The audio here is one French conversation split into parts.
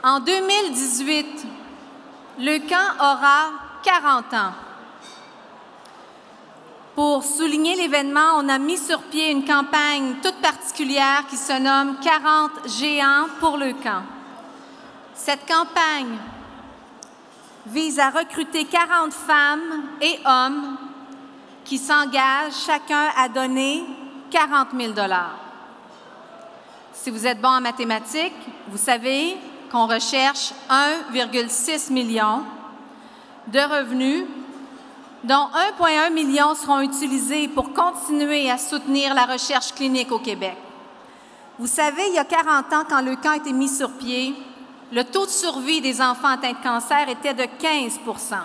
En 2018, le camp aura 40 ans. Pour souligner l'événement, on a mis sur pied une campagne toute particulière qui se nomme « 40 géants pour le camp ». Cette campagne vise à recruter 40 femmes et hommes qui s'engagent chacun à donner 40 000 $. Si vous êtes bon en mathématiques, vous savez qu'on recherche 1,6 million de revenus, dont 1,1 million seront utilisés pour continuer à soutenir la recherche clinique au Québec. Vous savez, il y a 40 ans, quand le camp a été mis sur pied, le taux de survie des enfants atteints de cancer était de 15 %.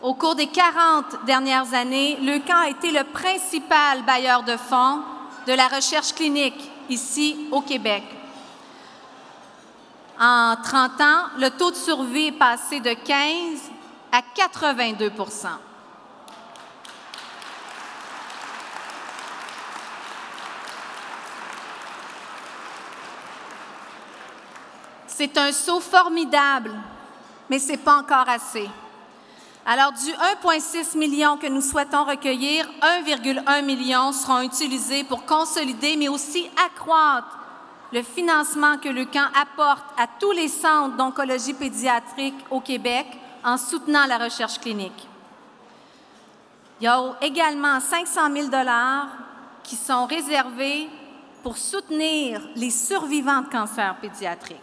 Au cours des 40 dernières années, le camp a été le principal bailleur de fonds de la recherche clinique ici au Québec. En 30 ans, le taux de survie est passé de 15 à 82 %. C'est un saut formidable, mais ce n'est pas encore assez. Alors, du 1,6 million que nous souhaitons recueillir, 1,1 million seront utilisés pour consolider, mais aussi accroître le financement que le camp apporte à tous les centres d'oncologie pédiatrique au Québec en soutenant la recherche clinique. Il y a également 500 000 $ qui sont réservés pour soutenir les survivants de cancer pédiatrique.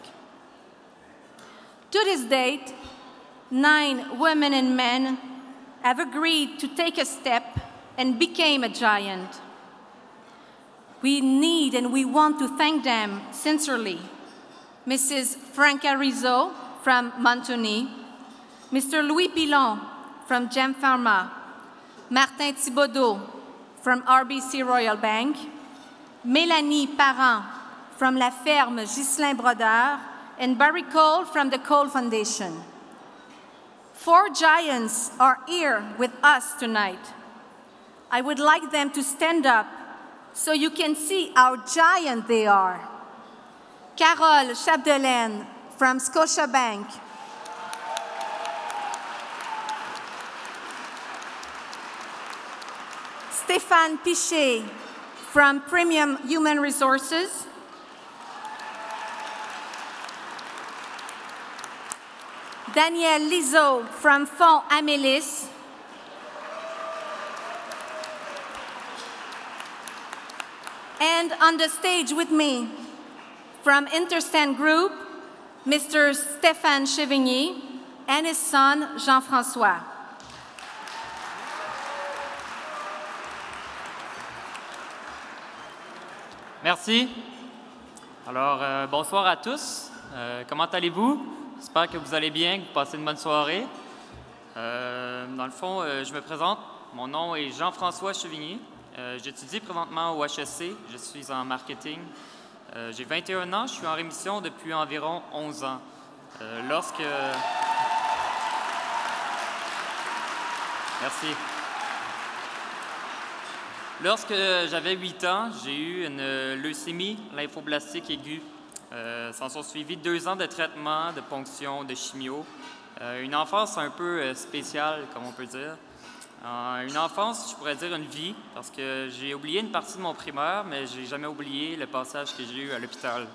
To this date, 9 women and men have agreed to take a step and became a giant. We need and we want to thank them sincerely. Mrs. Franca Rizzo from Montoni, Mr. Louis Pilon from Gem Pharma, Martin Thibodeau from RBC Royal Bank, Mélanie Parent from La Ferme Ghislain Brodeur, and Barry Cole from the Cole Foundation. 4 giants are here with us tonight. I would like them to stand up so you can see how giant they are. Carole Chapdelaine from Scotiabank. Stéphane Piché from Premium Human Resources. Danielle Lizo from Fonds Amélis. And on the stage with me, from Interstand Group, Mr. Stéphane Chevigny and his son, Jean-François. Merci. Alors, bonsoir à tous. Comment allez-vous? J'espère que vous allez bien, que vous passez une bonne soirée. Dans le fond, je me présente. Mon nom est Jean-François Chevigny. J'étudie présentement au HSC. Je suis en marketing. J'ai 21 ans. Je suis en rémission depuis environ 11 ans. Merci. Lorsque j'avais 8 ans, j'ai eu une leucémie lymphoblastique aiguë. S'en sont suivis 2 ans de traitement, de ponction, de chimio. Une enfance un peu spéciale, comme on peut dire. Une enfance, je pourrais dire une vie, parce que j'ai oublié une partie de mon primaire, mais je n'ai jamais oublié le passage que j'ai eu à l'hôpital.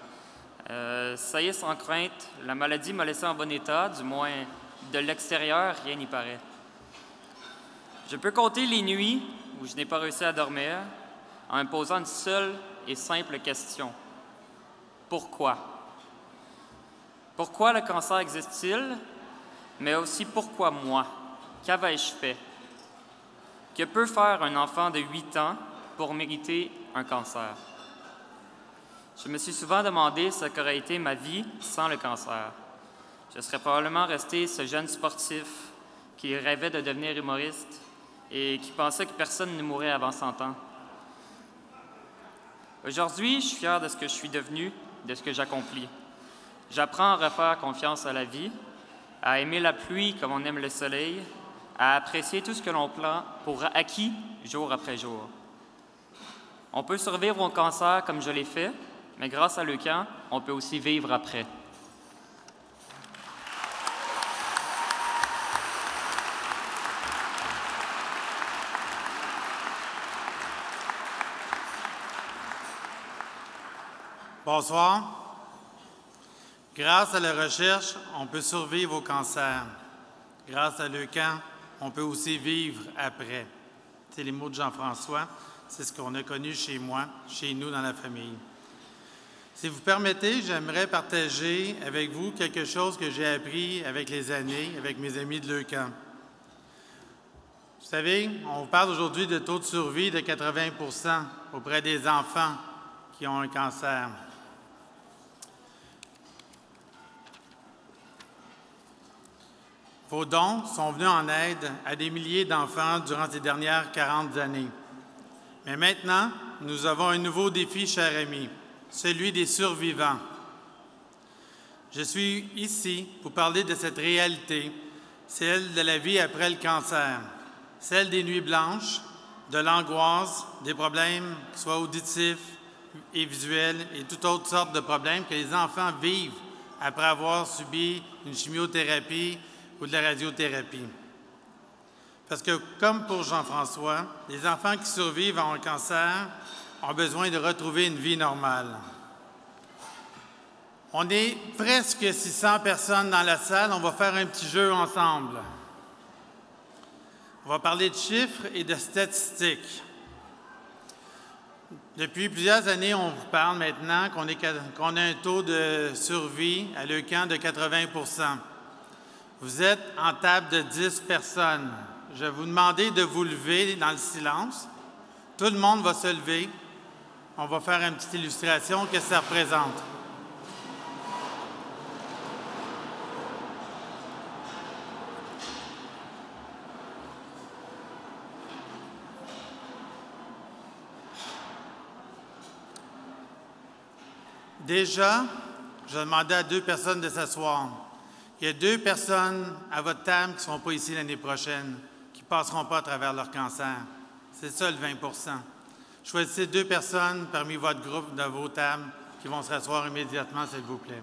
Ça y est, sans crainte, la maladie m'a laissé en bon état, du moins de l'extérieur, rien n'y paraît. Je peux compter les nuits où je n'ai pas réussi à dormir en me posant une seule et simple question. Pourquoi? Pourquoi le cancer existe-t-il? Mais aussi pourquoi moi? Qu'avais-je fait? Que peut faire un enfant de 8 ans pour mériter un cancer? Je me suis souvent demandé ce qu'aurait été ma vie sans le cancer. Je serais probablement resté ce jeune sportif qui rêvait de devenir humoriste et qui pensait que personne ne mourrait avant 100 ans. Aujourd'hui, je suis fier de ce que je suis devenu, de ce que j'accomplis. J'apprends à refaire confiance à la vie, à aimer la pluie comme on aime le soleil, à apprécier tout ce que l'on prend pour acquis jour après jour. On peut survivre au cancer comme je l'ai fait, mais grâce à Leucan, on peut aussi vivre après. Bonsoir. Grâce à la recherche, on peut survivre au cancer. Grâce à Leucan, on peut aussi vivre après. C'est les mots de Jean-François. C'est ce qu'on a connu chez moi, chez nous, dans la famille. Si vous permettez, j'aimerais partager avec vous quelque chose que j'ai appris avec les années, avec mes amis de Leucan. Vous savez, on parle aujourd'hui de taux de survie de 80 % auprès des enfants qui ont un cancer. Vos dons sont venus en aide à des milliers d'enfants durant ces dernières 40 années. Mais maintenant, nous avons un nouveau défi, chers amis, celui des survivants. Je suis ici pour parler de cette réalité, celle de la vie après le cancer, celle des nuits blanches, de l'angoisse, des problèmes, qu'ils soient auditifs et visuels, et toutes autres sortes de problèmes que les enfants vivent après avoir subi une chimiothérapie ou de la radiothérapie. Parce que, comme pour Jean-François, les enfants qui survivent à un cancer ont besoin de retrouver une vie normale. On est presque 600 personnes dans la salle. On va faire un petit jeu ensemble. On va parler de chiffres et de statistiques. Depuis plusieurs années, on vous parle maintenant qu'on a un taux de survie à Leucan de 80 %. Vous êtes en table de 10 personnes. Je vais vous demander de vous lever dans le silence. Tout le monde va se lever. On va faire une petite illustration. Qu'est-ce que ça représente? Déjà, je vais demander à 2 personnes de s'asseoir. Il y a 2 personnes à votre table qui ne seront pas ici l'année prochaine, qui ne passeront pas à travers leur cancer. C'est ça le 20 %. Choisissez 2 personnes parmi votre groupe de vos tables qui vont se rasseoir immédiatement, s'il vous plaît.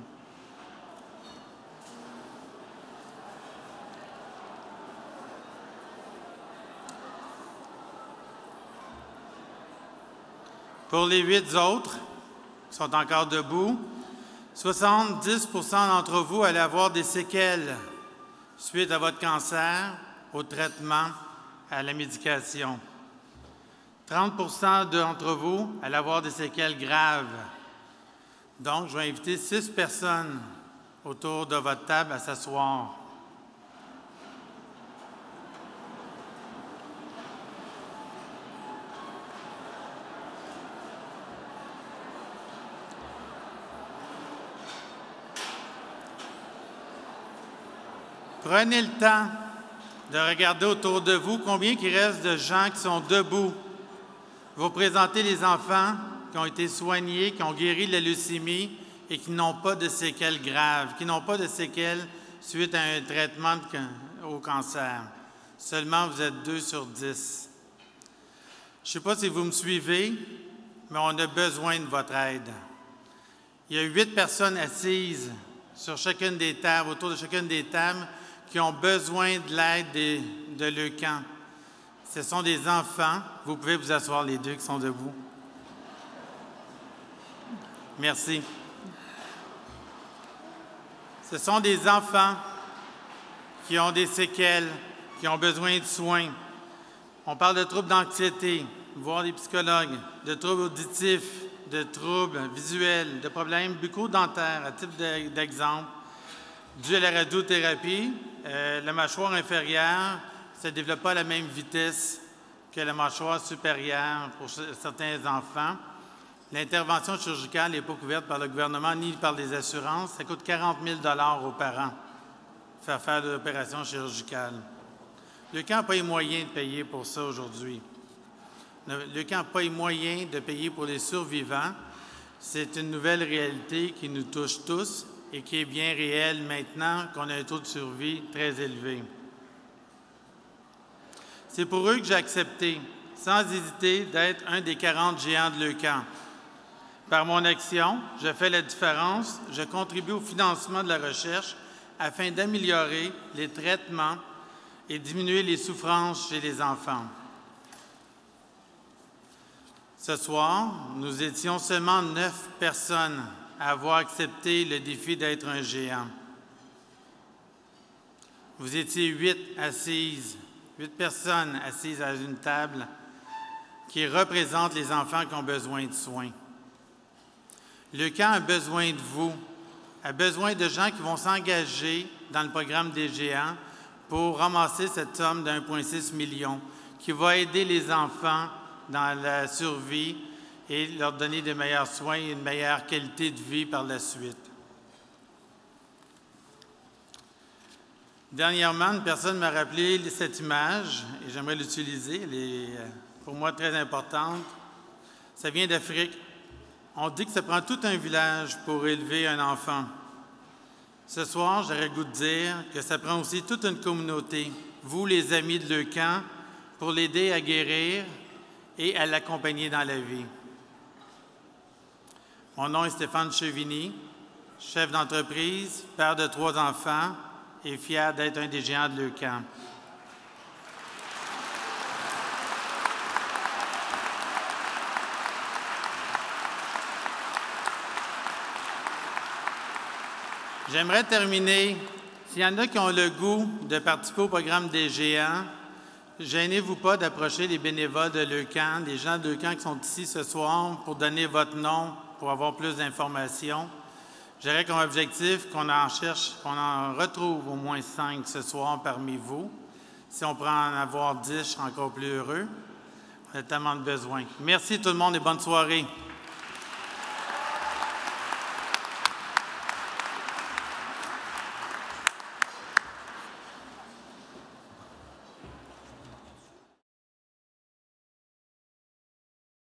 Pour les 8 autres qui sont encore debout, 70 % d'entre vous allez avoir des séquelles suite à votre cancer, au traitement, à la médication. 30 % d'entre vous allez avoir des séquelles graves. Donc, je vais inviter 6 personnes autour de votre table à s'asseoir. Prenez le temps de regarder autour de vous combien il reste de gens qui sont debout. Vous présentez les enfants qui ont été soignés, qui ont guéri de la leucémie et qui n'ont pas de séquelles graves, qui n'ont pas de séquelles suite à un traitement au cancer. Seulement, vous êtes 2 sur 10. Je ne sais pas si vous me suivez, mais on a besoin de votre aide. Il y a 8 personnes assises sur chacune des tables, autour de chacune des tables, qui ont besoin de l'aide de Leucan. Ce sont des enfants. Vous pouvez vous asseoir les 2 qui sont debout. Merci. Ce sont des enfants qui ont des séquelles, qui ont besoin de soins. On parle de troubles d'anxiété, voire des psychologues, de troubles auditifs, de troubles visuels, de problèmes bucco-dentaires, à titre d'exemple. Dû à la radiothérapie, la mâchoire inférieure ne se développe pas à la même vitesse que la mâchoire supérieure pour certains enfants. L'intervention chirurgicale n'est pas couverte par le gouvernement ni par les assurances. Ça coûte 40 000 $ aux parents faire de l'opération chirurgicale. Leucan n'a pas les moyens de payer pour ça aujourd'hui. Leucan n'a pas les moyens de payer pour les survivants. C'est une nouvelle réalité qui nous touche tous et qui est bien réelle maintenant qu'on a un taux de survie très élevé. C'est pour eux que j'ai accepté, sans hésiter, d'être un des 40 géants de Leucan. Par mon action, je fais la différence, je contribue au financement de la recherche afin d'améliorer les traitements et diminuer les souffrances chez les enfants. Ce soir, nous étions seulement 9 personnes à avoir accepté le défi d'être un géant. Vous étiez 8 personnes assises à une table qui représentent les enfants qui ont besoin de soins. Le camp a besoin de vous, a besoin de gens qui vont s'engager dans le programme des géants pour ramasser cette somme de 1,6 million qui va aider les enfants dans la survie et leur donner de meilleurs soins et une meilleure qualité de vie par la suite. Dernièrement, une personne m'a rappelé cette image et j'aimerais l'utiliser. Elle est pour moi très importante. Ça vient d'Afrique. On dit que ça prend tout un village pour élever un enfant. Ce soir, j'aurais le goût de dire que ça prend aussi toute une communauté, vous les amis de Leucan, pour l'aider à guérir et à l'accompagner dans la vie. Mon nom est Stéphane Chevigny, chef d'entreprise, père de 3 enfants et fier d'être un des géants de Leucan. J'aimerais terminer. S'il y en a qui ont le goût de participer au programme des géants, gênez-vous pas d'approcher les bénévoles de Leucan, les gens de Leucan qui sont ici ce soir pour donner votre nom, pour avoir plus d'informations. J'aurais comme objectif qu'on en retrouve au moins 5 ce soir parmi vous. Si on prend en avoir 10, je serai encore plus heureux. On a tellement de besoins. Merci tout le monde et bonne soirée.